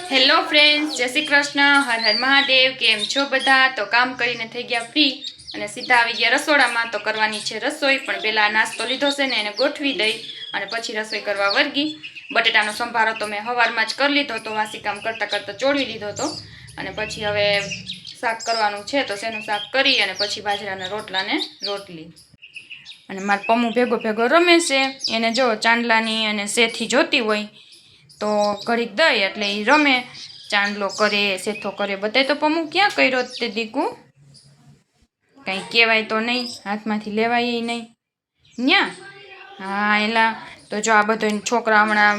Hello friends, જય શ્રી કૃષ્ણ, હર હર મહાદેવ। કેમ છો બધા? તો કામ કરીને થઈ ગયા ફ્રી અને સીધા આવી ગયા રસોડામાં। તો કરવાની છે રસોઈ, પણ પહેલાં નાસ્તો લીધો છે ને એને ગોઠવી દઈ અને પછી રસોઈ કરવા વર્ગી। બટેટાનો સંભારો તો મેં સવારમાં જ કરી લીધો હતો, વાસી કામ કરતાં કરતાં ચોળવી લીધો હતો અને પછી હવે શાક કરવાનું છે તો શેનું શાક કરી અને પછી બાજરાના રોટલાને રોટલી। અને મારા પમ્મુ ભેગો ભેગો રમે છે, એને જો ચાંદલાની અને શેથી જોતી હોય તો ઘડીક દઈ એટલે એ રમે, ચાંદલો કરે, શેથો કરે, બધાય તો પમ્મુ ક્યાં કર્યો તે દીકુ? કંઈ કહેવાય તો નહીં, હાથમાંથી લેવાય નહીં ન્યા। હા એલા તો જો આ બધો છોકરા હમણાં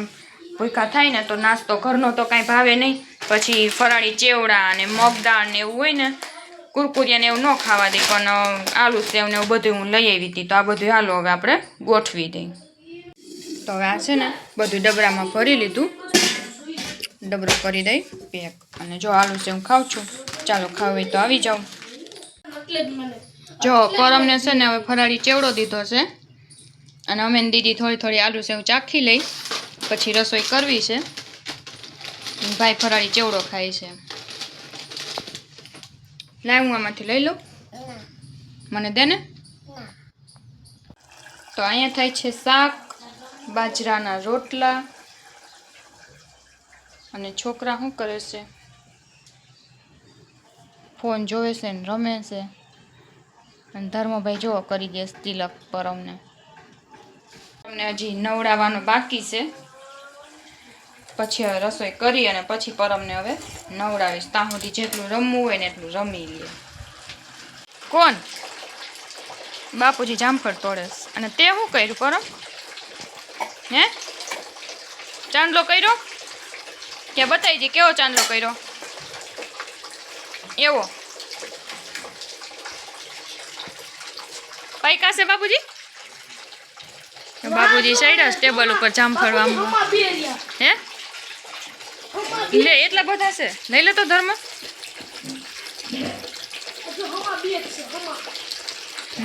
ભૂખ્યા થાય ને તો નાસ્તો ઘરનો તો કાંઈ ભાવે નહીં, પછી ફરાળી ચેવડા અને મગદાળ ને એવું હોય ને, કુરકુરિયા ને એવું ન ખાવા દે, પણ આલુ સેવ ને એવું બધું હું લઈ આવી હતી। તો આ બધું હાલો હવે આપણે ગોઠવી દઈ। તો હવે આ છે ને બધું ડબરામાં ભરી લીધું, ડબરો કરી દઈ પેક। અને જો આલુ સેવ ખાઉં છું, ચાલો ખાવ હોય તો આવી જાઓ। જો પરમને છે ને હવે ફરાળી ચેવડો દીધો છે અને અમે દીદી થોડી થોડી આલુ સેવ ચાખી લઈ, પછી રસોઈ કરવી છે। ભાઈ ફરાળી ચેવડો ખાય છે, લાવ હું આમાંથી લઈ લઉં, મને દે ને। તો અહીંયા થાય છે શાક, બાજરાના રોટલા અને છોકરા શું કરે છે? ફોન જોવે છે ને રમે છે। અને ધર્મભાઈ જોવો કરી દે તિલક પરમને, અમને હજી નવડાવવાનો બાકી છે, પછી હવે રસોઈ કરી અને પછી પરમને હવે નવડાવીશ। ત્યાં સુધી જેટલું રમવું હોય ને એટલું રમી લે। કોણ? બાપુજી જામફળ તોડે છે। અને તે શું કર્યું પરમ? હે ચાંદલો કર્યો કે બતાવી દી કેવો ચાંદલો કર્યો? એવો પૈકા છે બાપુજી? બાપુજી સાઈડ ટેબલ ઉપર જામફળ આમ હે લે, એટલા બધા છે, લઈ લે તો ધર્મ।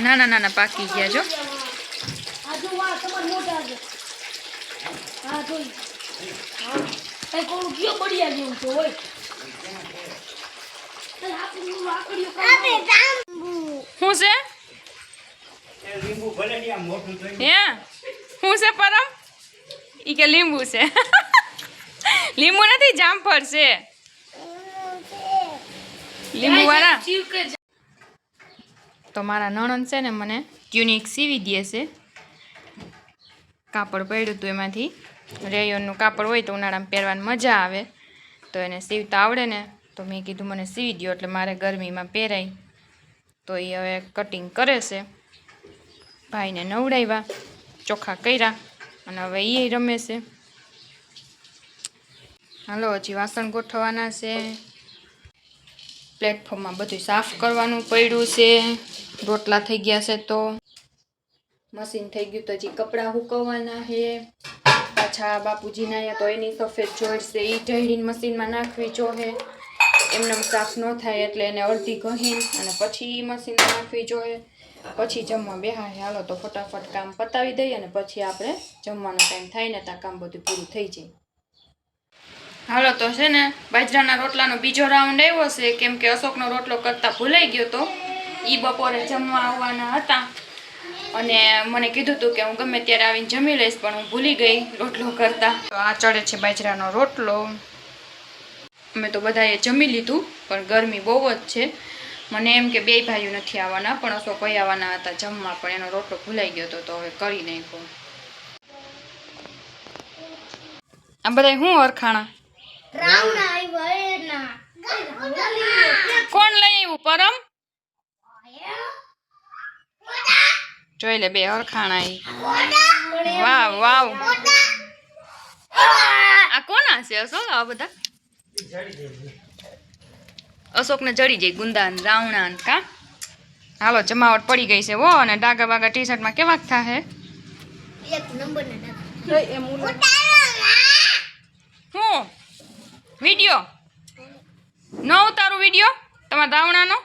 નાના નાના પાકી ગયા જો। શું છે? હે શું છે પરમ? ઈ કે લીંબુ છે। લીંબુ નથી, જામફળ છે, લીંબુ વાળા। તો મારા નણંદ છે ને મને ટ્યુનિક સીવી દે છે, કાપડ પડ્યું હતું એમાંથી, રેયોનનું કાપડ હોય તો ઉનાળામાં પહેરવાની મજા આવે, તો એને સીવતા આવડે ને તો મેં કીધું મને સીવી દો એટલે મારે ગરમીમાં પહેરાય। તો એ હવે કટિંગ કરે છે, ભાઈને નવડાવ્યા, ચોખા કર્યા અને હવે એ રમે છે। હાલો હજી વાસણ ગોઠવવાના છે, પ્લેટફોર્મમાં બધું સાફ કરવાનું પડ્યું છે, રોટલા થઈ ગયા છે તો મશીન થઈ ગયું તો હજી કપડાં સુકવવાના છે। પાછા બાપુજીના અહીંયા તો એની સફેદ જોડ છે, એ ઢળીને મશીનમાં નાખવી જોઈએ, એમને સાફ ન થાય એટલે એને અડધી ઘહીને અને પછી મશીનમાં નાખવી જોઈએ, પછી જમવા બેહાય। હાલો તો ફટાફટ કામ પતાવી દઈએ અને પછી આપણે જમવાનો ટાઈમ થાય ને ત્યાં કામ બધું પૂરું થઈ જાય। હાલો તો છે ને બાજરાના રોટલાનો બીજો રાઉન્ડ આવ્યો છે, કેમ કે અશોકનો રોટલો કરતા ભૂલાઈ ગયો તો, એ બપોરે જમવા આવવાના હતા અને મને કીધું હતું કે હું ગમે ત્યારે આવીને જમી લઈશ, પણ હું ભૂલી ગઈ રોટલો કરતા। તો આ ચડે છે બાજરાનો રોટલો, અમે તો બધાએ જમી લીધું, પણ ગરમી બહુ જ છે। મને એમ કે બે ભાઈઓ નથી આવવાના, પણ અશોક ભાઈ આવવાના હતા જમવા, પણ એનો રોટલો ભૂલાઈ ગયો હતો તો હવે કરી નાખ્યો। આ બધા શું અરખાણા? કોણ લઈ આવ્યું પરમ? જોઈ લે બે અરખાણા। વાવ વાવ, આ કોના છે અશોક? આ બધા અશોકને જડી જાય ગુંદા રાવણા કા। હાલો જમાવટ પડી ગઈ છે હો, અને ડાગા બાગા ટી શર્ટમાં કેવા થાય? હું વિડીયો ન ઉતારું? વિડીયો તમારા રાવણાનો